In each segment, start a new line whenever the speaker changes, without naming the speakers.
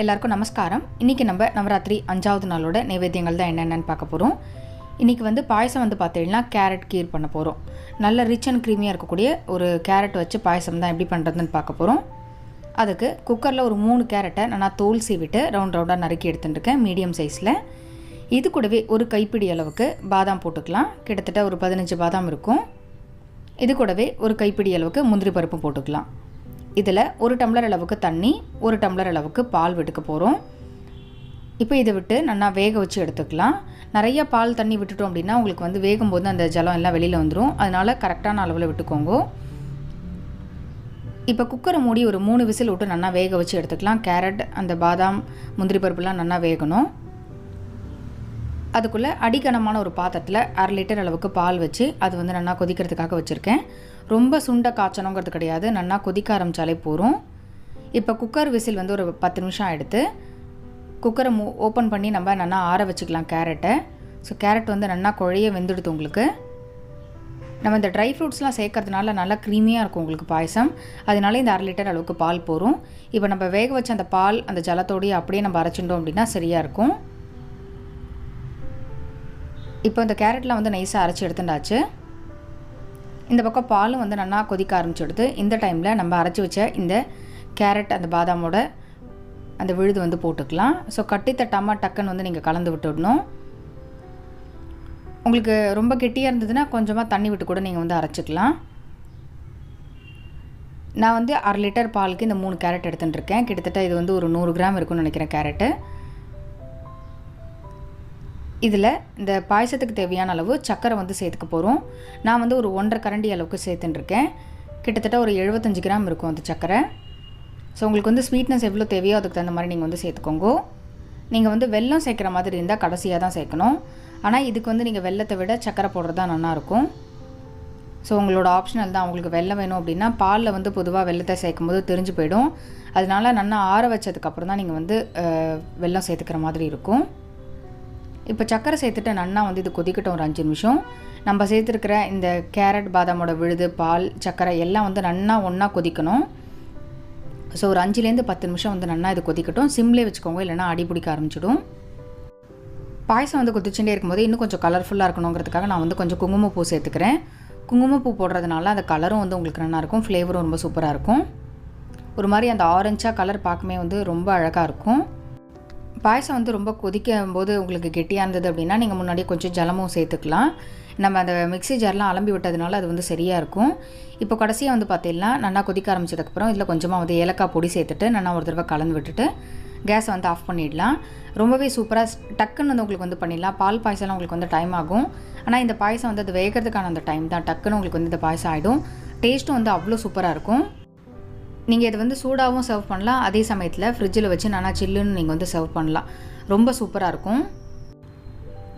எல்லாருக்கும் நமஸ்காரம். இன்றைக்கி நம்ம நவராத்திரி 5வது நாளோட நைவேத்தியங்கள் தான் என்னென்னு பார்க்க போகிறோம். இன்றைக்கி வந்து பாயசம் வந்து பார்த்தீங்கன்னா கேரட் கீர் பண்ண போகிறோம். நல்ல ரிச் அண்ட் க்ரீமியாக இருக்கக்கூடிய ஒரு கேரட் வச்சு பாயசம் தான் எப்படி பண்ணுறதுன்னு பார்க்க போகிறோம். அதுக்கு குக்கரில் ஒரு 3 கேரட்டை நான் தோல் சீவிட்டு ரவுண்டாக நறுக்கி எடுத்துட்டுருக்கேன் மீடியம் சைஸில். இது கூடவே ஒரு கைப்பிடி அளவுக்கு பாதாம் போட்டுக்கலாம். கிட்டத்தட்ட ஒரு 15 பாதாம் இருக்கும். இது கூடவே ஒரு கைப்பிடி அளவுக்கு முந்திரி பருப்பு போட்டுக்கலாம். இதில் 1 டம்ளர் அளவுக்கு தண்ணி, 1 டம்ளர் அளவுக்கு பால் விட்டுக்க போகிறோம். இப்போ இதை விட்டு நல்லா வேக வச்சு எடுத்துக்கலாம். நிறைய பால் தண்ணி விட்டுட்டோம் அப்படின்னா உங்களுக்கு வந்து வேகும்போது அந்த ஜலம் எல்லாம் வெளியில் வந்துடும். அதனால் கரெக்டான அளவில் விட்டுக்கோங்க. இப்போ குக்கரை மூடி ஒரு 3 விசில் விட்டு நல்லா வேக வச்சு எடுத்துக்கலாம். கேரட், அந்த பாதாம், முந்திரி பருப்புலாம் நல்லா வேகணும். அதுக்குள்ளே அடிக்கனமான ஒரு பாத்திரத்தில் 1/2 லிட்டர் அளவுக்கு பால் வச்சு அது வந்து நல்லா கொதிக்கிறதுக்காக வச்சுருக்கேன். ரொம்ப சுண்ட காய்ச்சணுங்கிறது கிடையாது, நல்லா கொதிக்க ஆரம்பித்தாலே போகிறோம். இப்போ குக்கர் விசில் வந்து ஒரு 10 நிமிஷம் எடுத்து குக்கரை ஓப்பன் பண்ணி நம்ம நல்லா ஆற வச்சுக்கலாம் கேரட்டை. ஸோ கேரட் வந்து நல்லா குழைய வெந்துடுது. உங்களுக்கு நம்ம இந்த ட்ரை ஃப்ரூட்ஸ்லாம் சேர்க்கறதுனால நல்லா க்ரீமியாக இருக்கும் உங்களுக்கு பாயசம். அதனால இந்த 1/2 லிட்டர் அளவுக்கு பால் போகிறோம். இப்போ நம்ம வேக வச்ச அந்த பால் அந்த ஜலத்தோடையே அப்படியே நம்ம அரைச்சிட்டோம் அப்படின்னா சரியாக இருக்கும். இப்போ இந்த கேரட்லாம் வந்து நைஸாக அரைச்சி எடுத்துட்டாச்சு. இந்த பக்கம் பாலும் வந்து நல்லா கொதிக்க ஆரம்பிச்சுடுது. இந்த டைமில் நம்ம அரைச்சி வச்ச இந்த கேரட் அந்த பாதாமோட அந்த விழுது வந்து போட்டுக்கலாம். ஸோ கட்டி தட்டாமல் டக்குன்னு வந்து நீங்கள் கலந்து விட்டுடணும். உங்களுக்கு ரொம்ப கெட்டியாக இருந்ததுன்னா கொஞ்சமாக தண்ணி விட்டு கூட நீங்கள் வந்து அரைச்சிக்கலாம். நான் வந்து 1/2 லிட்டர் பாலுக்கு இந்த 3 கேரட் எடுத்துகிட்டு இருக்கேன். கிட்டத்தட்ட இது வந்து ஒரு 100 கிராம் இருக்குன்னு நினைக்கிறேன் கேரட்டு. இதில் இந்த பாயசத்துக்கு தேவையான அளவு சர்க்கரை வந்து சேர்த்துக்க போகிறோம். நான் வந்து ஒரு 1.5 கரண்டி அளவுக்கு சேர்த்துட்டுருக்கேன். கிட்டத்தட்ட ஒரு 75 கிராம் இருக்கும் அந்த சர்க்கரை. ஸோ உங்களுக்கு வந்து ஸ்வீட்னஸ் எவ்வளோ தேவையோ அதுக்கு தகுந்த மாதிரி நீங்கள் வந்து சேர்த்துக்கோங்க. நீங்கள் வந்து வெல்லம் சேர்க்குற மாதிரி இருந்தால் கடைசியாக தான் சேர்க்கணும். ஆனால் இதுக்கு வந்து நீங்கள் வெல்லத்தை விட சர்க்கரை போடுறது தான் நல்லாயிருக்கும். ஸோ உங்களோட ஆப்ஷனல் தான். உங்களுக்கு வெல்லம் வேணும் அப்படின்னா பாலில் வந்து பொதுவாக வெல்லத்தை சேர்க்கும் போது தெரிஞ்சு போயிடும். அதனால நல்லா ஆற வச்சதுக்கப்புறம் தான் நீங்கள் வந்து வெல்லம் சேர்த்துக்கிற மாதிரி இருக்கும். இப்போ சர்க்கரை சேர்த்துட்டு நல்லா வந்து இது கொதிக்கட்டும் ஒரு 5 நிமிஷம். நம்ம சேர்த்துருக்கிற இந்த கேரட் பாதாமோட விழுது, பால், சர்க்கரை எல்லாம் வந்து நல்லா ஒன்றா கொதிக்கணும். ஸோ ஒரு 5லேருந்து 10 நிமிஷம் வந்து நல்லா இது கொதிக்கட்டும். சிம்லேயே வச்சுக்கோங்க, இல்லைனா அடி பிடிக்க ஆரம்பிச்சிடும். பாயசம் வந்து கொதிச்சுட்டே இருக்கும்போது இன்னும் கொஞ்சம் கலர்ஃபுல்லாக இருக்கணுங்கிறதுக்காக நான் வந்து கொஞ்சம் குங்குமப்பூ சேர்த்துக்கிறேன். குங்குமப்பூ போடுறதுனால அந்த கலரும் வந்து உங்களுக்கு நல்லாயிருக்கும், ஃப்ளேவரும் ரொம்ப சூப்பராக இருக்கும். ஒரு மாதிரி அந்த ஆரஞ்சாக கலர் பார்க்கவே வந்து ரொம்ப அழகாக இருக்கும். பாயசம் வந்து ரொம்ப கொதிக்கும் போது உங்களுக்கு கெட்டியாக இருந்தது அப்படின்னா நீங்கள் முன்னாடியே கொஞ்சம் ஜலமும் சேர்த்துக்கலாம். நம்ம அந்த மிக்ஸி ஜார்லாம் அலம்பி விட்டதுனால அது வந்து சரியாக இருக்கும். இப்போ கடைசியாக வந்து பார்த்தீங்கன்னா நல்லா கொதிக்க ஆரம்பிச்சதுக்கப்புறம் இதில் கொஞ்சமாக வந்து ஏலக்காய் பொடி சேர்த்துட்டு நல்லா ஒரு தடவை கலந்து விட்டுட்டு கேஸை வந்து ஆஃப் பண்ணிடலாம். ரொம்பவே சூப்பராக டக்குன்னு வந்து உங்களுக்கு வந்து பண்ணிடலாம். பால் பாயசம்லாம் உங்களுக்கு வந்து டைம் ஆகும். ஆனால் இந்த பாயசம் வந்து அது வேகிறதுக்கான அந்த டைம் தான். டக்குன்னு உங்களுக்கு வந்து இந்த பாயசம் ஆகிடும். டேஸ்ட்டும் வந்து அவ்வளோ சூப்பராக இருக்கும். நீங்கள் இது வந்து சூடாகவும் சர்வ் பண்ணலாம். அதே சமயத்தில் ஃப்ரிட்ஜில் வச்சு நல்லா சில்லுன்னு நீங்கள் வந்து சர்வ் பண்ணலாம். ரொம்ப சூப்பராக இருக்கும்.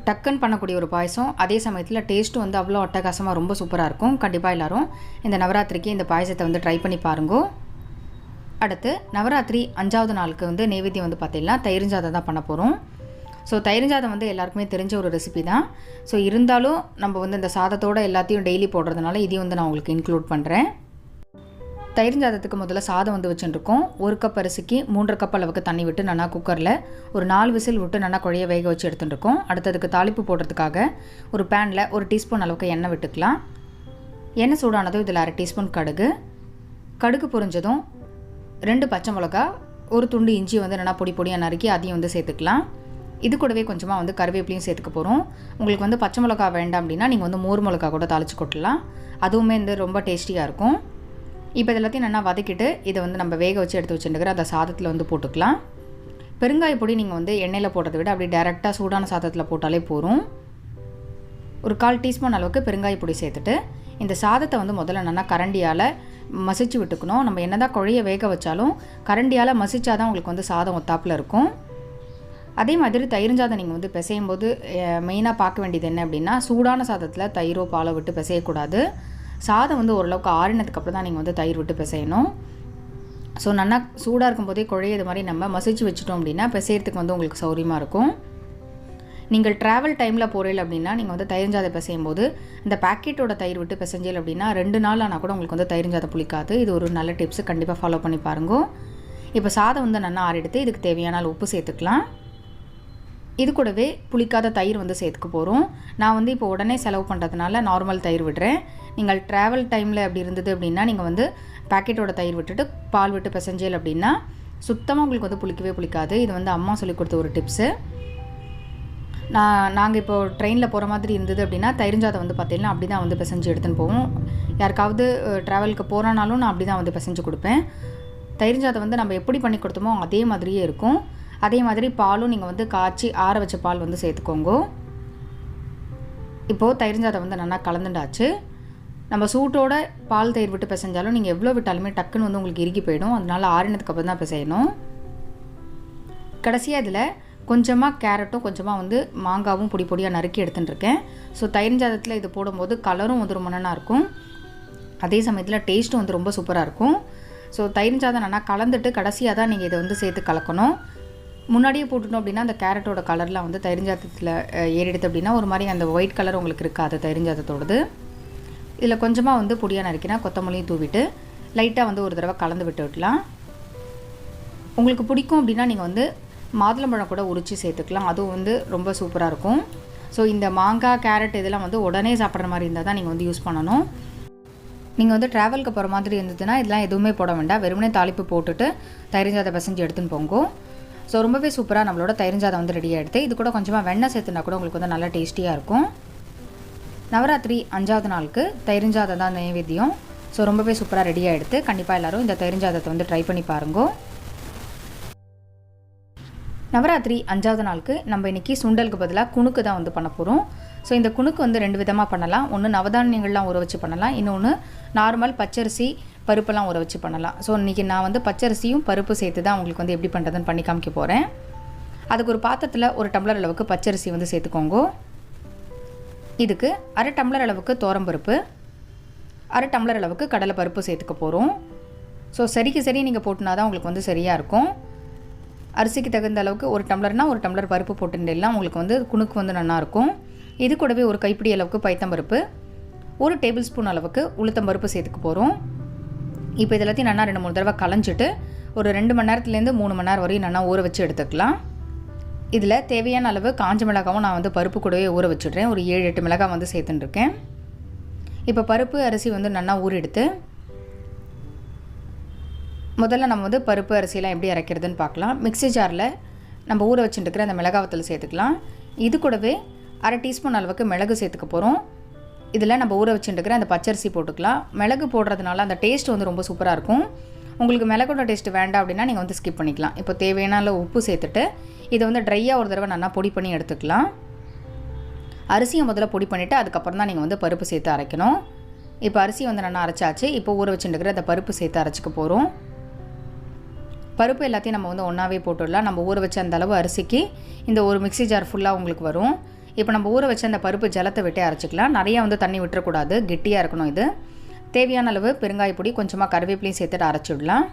டக்குன்னு பண்ணக்கூடிய ஒரு பாயசம். அதே சமயத்தில் டேஸ்ட்டும் வந்து அவ்வளோ அட்டகாசமாக ரொம்ப சூப்பராக இருக்கும். கண்டிப்பாக எல்லோரும் இந்த நவராத்திரிக்கு இந்த பாயசத்தை வந்து ட்ரை பண்ணி பாருங்கோ. அடுத்து நவராத்திரி 5வது நாளுக்கு வந்து நைவேத்தியம் வந்து பார்த்தீங்கன்னா தயிர்ஞ்சாதம் தான் பண்ண போகிறோம். ஸோ தயிர்ஞ்சாதம் வந்து எல்லாருக்குமே தெரிஞ்ச ஒரு ரெசிபி தான். ஸோ இருந்தாலும் நம்ம வந்து இந்த சாதத்தோடு எல்லாத்தையும் டெய்லி போடுறதுனால இதையும் வந்து நான் உங்களுக்கு இன்க்ளூட் பண்ணுறேன். தயிர்ஞ்சாதத்துக்கு முதல்ல சாதம் வந்து வச்சுட்டுருக்கோம். 1 கப் அரிசிக்கு 3 கப் அளவுக்கு தண்ணி விட்டு நல்லா குக்கரில் ஒரு 4 விசில் விட்டு நல்லா குழைய வேக வச்சு எடுத்துட்டுருக்கோம். அடுத்ததுக்கு தாளிப்பு போடுறதுக்காக ஒரு பேனில் 1 டீஸ்பூன் அளவுக்கு எண்ணெய் விட்டுக்கலாம். எண்ணெய் சூடானதும் இதில் 1/2 டீஸ்பூன் கடுகு பொரிஞ்சதும் 2 பச்சை மிளகா, 1 துண்டு இஞ்சி வந்து நல்லா பொடியாக நறுக்கி அதையும் வந்து சேர்த்துக்கலாம். இது கூடவே கொஞ்சமாக வந்து கருவேப்பிலையும் சேர்த்துக்க போகிறோம். உங்களுக்கு வந்து பச்சை மிளகா வேண்டாம் அப்படின்னா நீங்கள் வந்து மோர் மிளகா கூட தாளித்து கொட்டலாம். அதுவுமே வந்து ரொம்ப டேஸ்டியாக இருக்கும். இப்போ இதெல்லாத்தையும் நல்லா வதக்கிட்டு இதை வந்து நம்ம வேக வச்சு எடுத்து வச்சுருக்கிற அந்த சாதத்தில் வந்து போட்டுக்கலாம். பெருங்காய பொடி நீங்கள் வந்து எண்ணெயில் போடுறதை விட அப்படியே டேரெக்டாக சூடான சாதத்தில் போட்டாலே போதும். ஒரு 1/4 டீஸ்பூன் அளவுக்கு பெருங்காய பொடி சேர்த்துட்டு இந்த சாதத்தை வந்து முதல்ல நல்லா கரண்டியால் மசிச்சு விட்டுக்கணும். நம்ம என்ன தான் குழைய வேக வச்சாலும் கரண்டியால் மசிச்சாதான் உங்களுக்கு வந்து சாதம் ஒத்தாப்பில் இருக்கும். அதே மாதிரி தயிர்ஞ்சாதம் நீங்கள் வந்து பிசையும் போது மெயினாக பார்க்க வேண்டியது என்ன அப்படின்னா சூடான சாதத்தில் தயிரோ பாலோ விட்டு பிசையக்கூடாது. சாதம் வந்து ஓரளவுக்கு ஆறினதுக்கப்புறம் தான் நீங்கள் வந்து தயிர் விட்டு பிசையணும். ஸோ நல்லா சூடாக இருக்கும்போதே குழையது மாதிரி நம்ம மசிச்சு வச்சுட்டோம் அப்படின்னா பிசையறதுக்கு வந்து உங்களுக்கு சௌரியமாக இருக்கும். நீங்கள் ட்ராவல் டைமில் போகிறீங்க அப்படின்னா நீங்கள் வந்து தயிர்ஞ்சாதம் பிசையும் போது இந்த பேக்கெட்டோட தயிர் விட்டு பிசைஞ்சல் அப்படின்னா 2 நாள் ஆனால் கூட உங்களுக்கு வந்து தயிர்ஞ்சாதம் புளிக்காது. இது ஒரு நல்ல டிப்ஸு, கண்டிப்பாக ஃபாலோ பண்ணி பாருங்க. இப்போ சாதம் வந்து நல்லா ஆறிடுத்து. இதுக்கு தேவையான உப்பு சேர்த்துக்கலாம். இது கூடவே புளிக்காத தயிர் வந்து சேர்த்துக்க போகிறோம். நான் வந்து இப்போ உடனே செலவு பண்ணுறதுனால நார்மல் தயிர் விடுறேன். நீங்கள் ட்ராவல் டைமில் அப்படி இருந்தது அப்படின்னா நீங்கள் வந்து பேக்கெட்டோட தயிர் விட்டுட்டு பால் விட்டு பிசைஞ்சல் அப்படின்னா சுத்தமாக உங்களுக்கு வந்து புளிக்கவே புளிக்காது. இது வந்து அம்மா சொல்லி கொடுத்த ஒரு டிப்ஸு. நாங்கள் இப்போது ட்ரெயினில் போகிற மாதிரி இருந்தது அப்படின்னா தயிர்ஞ்சாதம் வந்து பார்த்திங்கன்னா அப்படி தான் வந்து பிசைஞ்சு எடுத்துன்னு போவோம். யாருக்காவது ட்ராவலுக்கு போகிறனாலும் நான் அப்படி தான் வந்து பிசைஞ்சு கொடுப்பேன். தயிர்ஞ்சாதம் வந்து நம்ம எப்படி பண்ணி கொடுத்தோமோ அதே மாதிரியே இருக்கும். அதே மாதிரி பாலும் நீங்கள் வந்து காய்ச்சி ஆற வச்ச பால் வந்து சேர்த்துக்கோங்க. இப்போது தயிர்ஞ்சாதம் வந்து நல்லா கலந்துண்டாச்சு. நம்ம சூட்டோட பால் தயிர் விட்டு பிசைஞ்சாலும் நீங்கள் எவ்வளோ விட்டாலுமே டக்குன்னு வந்து உங்களுக்கு இறுகி போயிடும். அதனால் ஆறினதுக்கு அப்புறம் தான் பிசையணும். கடைசியாக இதில் கொஞ்சமாக கேரட்டும் கொஞ்சமாக வந்து மாங்காவும் பொடி பொடியாக நறுக்கி எடுத்துட்டுருக்கேன். ஸோ தயிர்ஞ்சாதத்தில் இது போடும்போது கலரும் வந்து ரொம்ப நல்லா இருக்கும். அதே சமயத்தில் டேஸ்ட்டும் வந்து ரொம்ப சூப்பராக இருக்கும். ஸோ தயிர்ஞ்சாதம் நல்லா கலந்துட்டு கடைசியாக தான் நீங்கள் இதை வந்து சேர்த்து கலக்கணும். முன்னாடியே போட்டுட்டோம் அப்படின்னா அந்த கேரட்டோட கலர்லாம் வந்து தயிர்ஞ்சாதத்தில் ஏறிடுது அப்படின்னா ஒரு மாதிரி அந்த ஒயிட் கலர் உங்களுக்கு இருக்காது தயிர்ஞ்சாதத்தோடது. இதில் கொஞ்சமாக வந்து பொடியாக நறுக்கினா கொத்தமல்லியும் தூவிட்டு லைட்டாக வந்து ஒரு தடவை கலந்து விட்டு விடலாம். உங்களுக்கு பிடிக்கும் அப்படின்னா நீங்கள் வந்து மாதுளம்பழம் கூட உரித்து சேர்த்துக்கலாம். அதுவும் வந்து ரொம்ப சூப்பராக இருக்கும். ஸோ இந்த மாங்காய் கேரட் இதெல்லாம் வந்து உடனே சாப்பிட்ற மாதிரி இருந்தால் தான் நீங்கள் வந்து யூஸ் பண்ணணும். நீங்கள் வந்து ட்ராவலுக்கு போகிற மாதிரி இருந்ததுன்னா இதெல்லாம் எதுவுமே போட வேண்டாம். வெறுமனே தாளிப்பு போட்டுட்டு தயிர்ஞ்சாதம் பிசைஞ்சு எடுத்துன்னு போங்க. ஸோ ரொம்பவே சூப்பராக நம்மளோட தயிர்ஞ்சாதம் வந்து ரெடியாக எடுத்து இது கூட கொஞ்சமாக வெண்ணெய் சேர்த்துனா கூட உங்களுக்கு வந்து நல்லா டேஸ்டியாக இருக்கும். நவராத்திரி 5வது நாளுக்கு தயிர்ஞ்சாதம் தான் நைவேத்தியம். ஸோ ரொம்பவே சூப்பராக ரெடியாக எடுத்து கண்டிப்பாக எல்லோரும் இந்த தயிர்ஞ்சாதத்தை வந்து ட்ரை பண்ணி பாருங்க. நவராத்திரி 5வது நாளுக்கு நம்ம இன்றைக்கி சுண்டலுக்கு பதிலாக குணுக்கு தான் வந்து பண்ண போகிறோம். ஸோ இந்த குணுக்கு வந்து 2 விதமாக பண்ணலாம். ஒன்று நவதானியங்கள்லாம் ஊற வச்சு பண்ணலாம். இன்னொன்று நார்மல் பச்சரிசி பருப்பெல்லாம் ஊற வச்சு பண்ணலாம். ஸோ இன்றைக்கி நான் வந்து பச்சரிசியும் பருப்பு சேர்த்து தான் உங்களுக்கு வந்து எப்படி பண்ணுறதுன்னு பண்ணி காமிக்க போகிறேன். அதுக்கு ஒரு பாத்திரத்தில் 1 டம்ளர் அளவுக்கு பச்சரிசி வந்து சேர்த்துக்கோங்க. இதுக்கு 1/2 டம்ளர் அளவுக்கு தோரம்பருப்பு, 1/2 டம்ளர் அளவுக்கு கடலை பருப்பு சேர்த்துக்க போகிறோம். ஸோ சரிக்கு சரி நீங்கள் போட்டுனா தான் உங்களுக்கு வந்து சரியாக இருக்கும். அரிசிக்கு தகுந்த அளவுக்கு 1 டம்ளர்னால் 1 டம்ளர் பருப்பு போட்டுலாம் உங்களுக்கு வந்து குணுக்கு வந்து நல்லாயிருக்கும். இது கூடவே ஒரு கைப்பிடி அளவுக்கு பைத்தம்பருப்பு, 1 டேபிள் ஸ்பூன் அளவுக்கு உளுத்தம்பருப்பு சேர்த்துக்க போகிறோம். இப்போ இது எல்லாத்தையும் நல்லா 2-3 தடவை கலைஞ்சிட்டு ஒரு 2 மணி நேரத்துலேருந்து 3 மணி நேரம் வரையும் நல்லா ஊற வச்சு எடுத்துக்கலாம். இதில் தேவையான அளவு காஞ்ச மிளகாவும் நான் வந்து பருப்பு கூடவே ஊற வச்சுட்றேன். ஒரு 7-8 மிளகாய் வந்து சேர்த்துட்டுருக்கேன். இப்போ பருப்பு அரிசி வந்து நல்லா ஊறெடுத்து முதல்ல நம்ம வந்து பருப்பு அரிசியெல்லாம் எப்படி அரைக்கிறதுன்னு பார்க்கலாம். மிக்ஸி ஜாரில் நம்ம ஊற வச்சுட்டுருக்கிற அந்த மிளகாவத்தல் சேர்த்துக்கலாம். இது கூடவே 1/2 டீஸ்பூன் அளவுக்கு மிளகு சேர்த்துக்க போகிறோம். இதில் நம்ம ஊற வச்சுட்டுருக்கிற அந்த பச்சரிசி போட்டுக்கலாம். மிளகு போடுறதுனால அந்த டேஸ்ட் வந்து ரொம்ப சூப்பராக இருக்கும். உங்களுக்கு மிளகோட டேஸ்ட்டு வேண்டாம் அப்படின்னா நீங்கள் வந்து ஸ்கிப் பண்ணிக்கலாம். இப்போ தேவையான உப்பு சேர்த்துட்டு இதை வந்து ட்ரையாக ஒரு தடவை நல்லா பொடி பண்ணி எடுத்துக்கலாம். அரிசியை முதல்ல பொடி பண்ணிவிட்டு அதுக்கப்புறம் தான் நீங்கள் வந்து பருப்பு சேர்த்து அரைக்கணும். இப்போ அரிசி வந்து நல்லா அரைச்சாச்சு. இப்போ ஊற வச்சுட்டுருக்கிற அந்த பருப்பு சேர்த்து அரைச்சிக்க போகிறோம். பருப்பு எல்லாத்தையும் நம்ம வந்து ஒன்றாவே போட்டுடலாம். நம்ம ஊற வச்ச அந்த அளவு அரிசிக்கு இந்த ஒரு மிக்ஸி ஜார் ஃபுல்லாக உங்களுக்கு வரும். இப்போ நம்ம ஊற வச்ச அந்த பருப்பு ஜலத்தை விட்டே அரைச்சிக்கலாம். நிறையா வந்து தண்ணி விட்டுறக்கூடாது, கெட்டியாக இருக்கணும். இது தேவையான அளவு பெருங்காயப்பொடி கொஞ்சமாக கருவேப்பிலையும் சேர்த்துட்டு அரைச்சிடலாம்.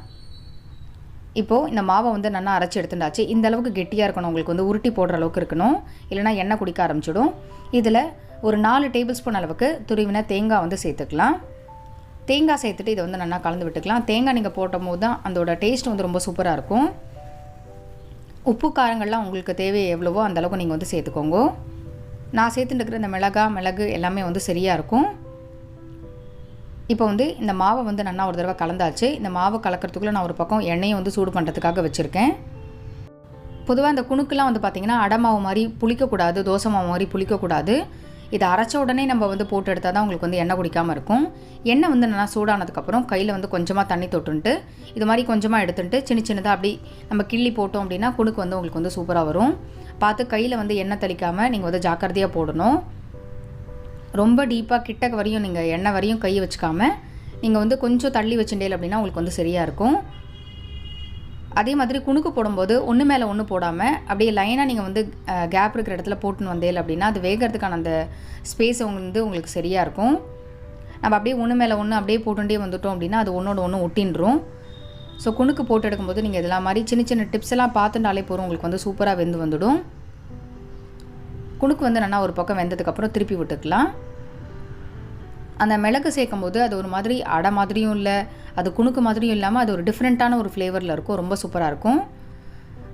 இப்போது இந்த மாவை வந்து நல்லா அரைச்சி எடுத்துட்டாச்சு. இந்த அளவுக்கு கெட்டியாக இருக்கணும், உங்களுக்கு வந்து உருட்டி போடுற அளவுக்கு இருக்கணும், இல்லைனா எண்ணெய் குடிக்க ஆரம்பிச்சிடும். இதில் ஒரு 4 டேபிள் ஸ்பூன் அளவுக்கு துருவின தேங்காய் வந்து சேர்த்துக்கலாம். தேங்காய் சேர்த்துட்டு இதை வந்து நல்லா கலந்து விட்டுக்கலாம். தேங்காய் நீங்கள் போட்டும் போது தான் அதோட டேஸ்ட் வந்து ரொம்ப சூப்பராக இருக்கும். உப்பு காரங்கள்லாம் உங்களுக்கு தேவை எவ்வளவோ அந்தளவுக்கு நீங்கள் வந்து சேர்த்துக்கோங்க. நான் சேர்த்துட்டுருக்கிற இந்த மிளகு எல்லாமே வந்து சரியாக இருக்கும். இப்போ வந்து இந்த மாவை வந்து நல்லா ஒரு தடவை கலந்தாச்சு. இந்த மாவை கலக்கிறதுக்குள்ளே நான் ஒரு பக்கம் எண்ணெயை வந்து சூடு பண்ணுறதுக்காக வச்சுருக்கேன். பொதுவாக இந்த குணுக்கெலாம் வந்து பார்த்திங்கன்னா அடை மாவு மாதிரி புளிக்கக்கூடாது, தோசை மாவு மாதிரி புளிக்கக்கூடாது. இதை அரைச்ச உடனே நம்ம வந்து போட்டு எடுத்தால் தான் உங்களுக்கு வந்து எண்ணெய் குடிக்காமல் இருக்கும். எண்ணெய் வந்து நல்லா சூடானதுக்கப்புறம் கையில் வந்து கொஞ்சமாக தண்ணி தொட்டுன்ட்டு இது மாதிரி கொஞ்சமாக எடுத்துட்டு சின்னதாக அப்படி நம்ம கிள்ளி போட்டோம் அப்படின்னா குணுக்கு வந்து உங்களுக்கு வந்து சூப்பராக வரும். பார்த்து கையில் வந்து எண்ணெய் தெளிக்காமல் நீங்கள் வந்து ஜாக்கிரதையாக போடணும். ரொம்ப டீப்பாக கிட்டக்க வரையும் நீங்கள் எண்ணெய் வரையும் கையை வச்சுக்காமல் நீங்கள் வந்து கொஞ்சம் தள்ளி வச்சுட்டேல் அப்படின்னா உங்களுக்கு வந்து சரியாக இருக்கும். அதே மாதிரி குணுக்கு போடும்போது ஒன்று மேலே ஒன்று போடாமல் அப்படியே லைனாக நீங்கள் வந்து கேப் இருக்கிற இடத்துல போட்டுன்னு வந்தேல் அப்படின்னா அது வேகிறதுக்கான அந்த ஸ்பேஸ் வந்து உங்களுக்கு சரியாக இருக்கும். நம்ம அப்படியே ஒன்று மேலே ஒன்று அப்படியே போட்டுட்டே வந்துட்டோம் அப்படின்னா அது ஒன்றோட ஒன்று ஒட்டின்றும். ஸோ குணுக்கு போட்டு எடுக்கும்போது நீங்கள் இதெல்லாம் மாதிரி சின்ன டிப்ஸ் எல்லாம் பார்த்துட்டாலே போகிறோம், உங்களுக்கு வந்து சூப்பராக வெந்து வந்துடும். குணுக்கு வந்து நல்லா ஒரு பக்கம் வெந்ததுக்கப்புறம் திருப்பி விட்டுக்கலாம். அந்த மிளகு சேர்க்கும்போது அது ஒரு மாதிரி அடை மாதிரியும் இல்லை, அது குணுக்கு மாதிரியும் இல்லாமல் அது ஒரு டிஃப்ரெண்ட்டான ஒரு ஃப்ளேவரில் இருக்கும். ரொம்ப சூப்பராக இருக்கும்.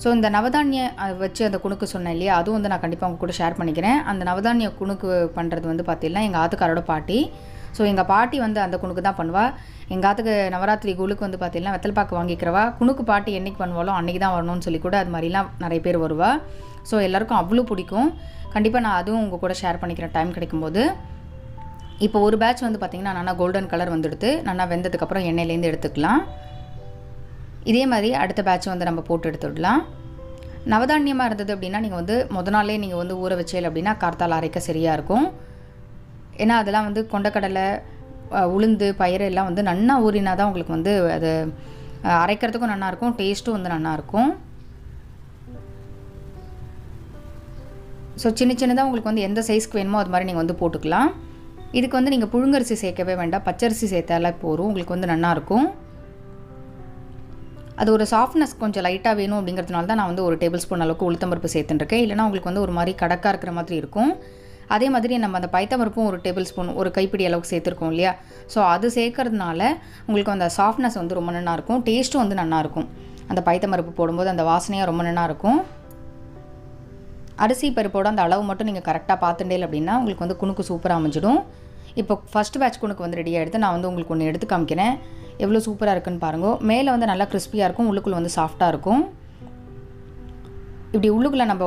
ஸோ இந்த நவதானிய வச்சு அந்த குணுக்கு சொன்னேன் இல்லையா, அதுவும் வந்து நான் கண்டிப்பாக உங்கள் கூட ஷேர் பண்ணிக்கிறேன். அந்த நவதானிய குணுக்கு பண்ணுறது வந்து பார்த்திங்கன்னா எங்கள் ஆத்துக்காரோட பாட்டி. ஸோ எங்கள் பாட்டி வந்து அந்த குணுக்கு தான் பண்ணுவாள். எங்கள் ஆத்துக்கு நவராத்திரி குழுக்கு வந்து பார்த்திங்கன்னா வெத்தலைப்பாக்கு வாங்கிக்கிறவா. குணுக்கு பாட்டி என்றைக்கு பண்ணுவாலும் அன்றைக்கி தான் வரணும்னு சொல்லி கூட அது மாதிரிலாம் நிறைய பேர் வருவா. ஸோ எல்லாருக்கும் அவ்வளோ பிடிக்கும். கண்டிப்பாக நான் அதுவும் உங்கள் கூட ஷேர் பண்ணிக்கிறேன் டைம் கிடைக்கும்போது. இப்போ ஒரு பேட்ச் வந்து பார்த்திங்கன்னா நல்லா கோல்டன் கலர் வந்துடுது. நல்லா வெந்ததுக்கப்புறம் எண்ணெயிலேருந்து எடுத்துக்கலாம். இதே மாதிரி அடுத்த பேட்ச் வந்து நம்ம போட்டு எடுத்துடலாம். நவதானியமாக இருந்தது அப்படின்னா நீங்கள் வந்து நாளே நீங்கள் வந்து ஊற வச்சேல் அப்படின்னா கார்த்தால் அரைக்க சரியாக இருக்கும். ஏன்னா அதெல்லாம் வந்து கொண்டக்கடலை, உளுந்து, பயிறு எல்லாம் வந்து நன்னா ஊறினா தான் உங்களுக்கு வந்து அது அரைக்கிறதுக்கும் நல்லாயிருக்கும், டேஸ்ட்டும் வந்து நல்லாயிருக்கும். ஸோ சின்ன சின்னதாக உங்களுக்கு வந்து எந்த சைஸ்க்கு வேணுமோ அது மாதிரி நீங்கள் வந்து போட்டுக்கலாம். இதுக்கு வந்து நீங்கள் புழுங்கரிசி சேர்க்கவே வேண்டாம், பச்சரிசி சேர்த்தாலே போதும், உங்களுக்கு வந்து நல்லாயிருக்கும். அது ஒரு சாஃப்ட்னஸ் கொஞ்சம் லைட்டாக வேணும் அப்படிங்கிறதுனால தான் நான் வந்து ஒரு டேபிள் ஸ்பூன் அளவுக்கு உளுத்தம்பருப்பு சேர்த்துட்டுருக்கேன். இல்லைனா உங்களுக்கு வந்து ஒரு மாதிரி கடக்காக இருக்கிற மாதிரி இருக்கும். அதே மாதிரி நம்ம அந்த பைத்தம்பருப்பும் ஒரு டேபிள் ஸ்பூன், ஒரு கைப்பிடி அளவுக்கு சேர்த்துருக்கோம் இல்லையா. ஸோ அது சேர்க்கறதுனால உங்களுக்கு அந்த சாஃப்ட்னஸ் வந்து ரொம்ப நல்லாயிருக்கும், டேஸ்ட்டும் வந்து நல்லாயிருக்கும். அந்த பைத்தம்பருப்பு போடும்போது அந்த வாசனையாக ரொம்ப நல்லாயிருக்கும். அரிசி பருப்போட அந்த அளவு மட்டும் நீங்கள் கரெக்டாக பார்த்துட்டேல் அப்படின்னா உங்களுக்கு வந்து குணுக்கு சூப்பராக அமைஞ்சிடும். இப்போ ஃபஸ்ட் பேட்ச் குணுக்கு வந்து ரெடியாக எடுத்து நான் வந்து உங்களுக்கு ஒன்று எடுத்து காமிக்கிறேன். எவ்வளோ சூப்பராக இருக்குன்னு பாருங்க. மேலே வந்து நல்லா கிறிஸ்பியாக இருக்கும், உள்ளுக்குள்ளே வந்து சாஃப்டாக இருக்கும். இப்படி உள்ளுக்குள்ளே நம்ம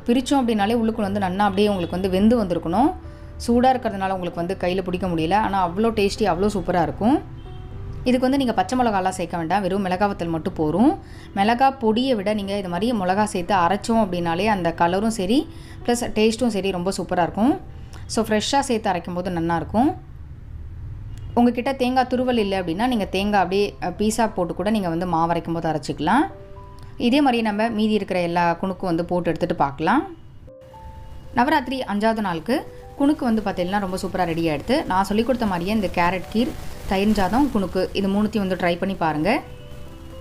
பிரித்தோம் அப்படின்னாலே உள்ளுக்குள்ளே வந்து நல்லா அப்படியே உங்களுக்கு வந்து வெந்து வந்திருக்கணும். சூடாக இருக்கிறதுனால உங்களுக்கு வந்து கையில் பிடிக்க முடியல, ஆனால் அவ்வளோ டேஸ்டி, அவ்வளோ சூப்பராக இருக்கும். இதுக்கு வந்து நீங்கள் பச்சை மிளகாலாம் சேர்க்க வேண்டாம், வெறும் மிளகாவத்தல் மட்டும் போதும். மிளகா பொடியை விட நீங்கள் இது மாதிரி மிளகா சேர்த்து அரைச்சோம் அப்படின்னாலே அந்த கலரும் சரி ப்ளஸ் டேஸ்ட்டும் சரி ரொம்ப சூப்பராக இருக்கும். ஸோ ஃப்ரெஷ்ஷாக சேர்த்து அரைக்கும் போது நல்லாயிருக்கும். உங்கள்கிட்ட தேங்காய் துருவல் இல்லை அப்படின்னா நீங்கள் தேங்காய் அப்படியே பீஸா போட்டு கூட நீங்கள் வந்து மாவு அரைக்கும் போது அரைச்சிக்கலாம். இதே மாதிரி நம்ம மீதி இருக்கிற எல்லா குணுக்கும் வந்து போட்டு எடுத்துகிட்டு பார்க்கலாம். நவராத்திரி 5வது நாளுக்கு குணுக்கு வந்து பார்த்திங்கன்னா ரொம்ப சூப்பராக ரெடி ஆகிடுது. நான் சொல்லிக் கொடுத்த மாதிரியே இந்த கேரட் கீர், தயிர் சாதம், குணுக்கு இது மூணுத்தையும் வந்து ட்ரை பண்ணி பாருங்கள்.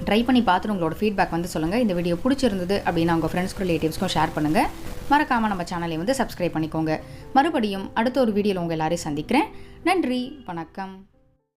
ட்ரை பண்ணி பார்த்துட்டு உங்களோட ஃபீட்பேக் வந்து சொல்லுங்கள். இந்த வீடியோ பிடிச்சிருந்தது அப்படின்னா உங்கள் ஃப்ரெண்ட்ஸ்க்கும் ரிலேட்டிவ்ஸ்க்கும் ஷேர் பண்ணுங்கள். மறக்காமல் நம்ம சேனலை வந்து சப்ஸ்கிரைப் பண்ணிக்கோங்க. மறுபடியும் அடுத்த ஒரு வீடியோவில் உங்கள் எல்லாரையும் சந்திக்கிறேன். நன்றி, வணக்கம்.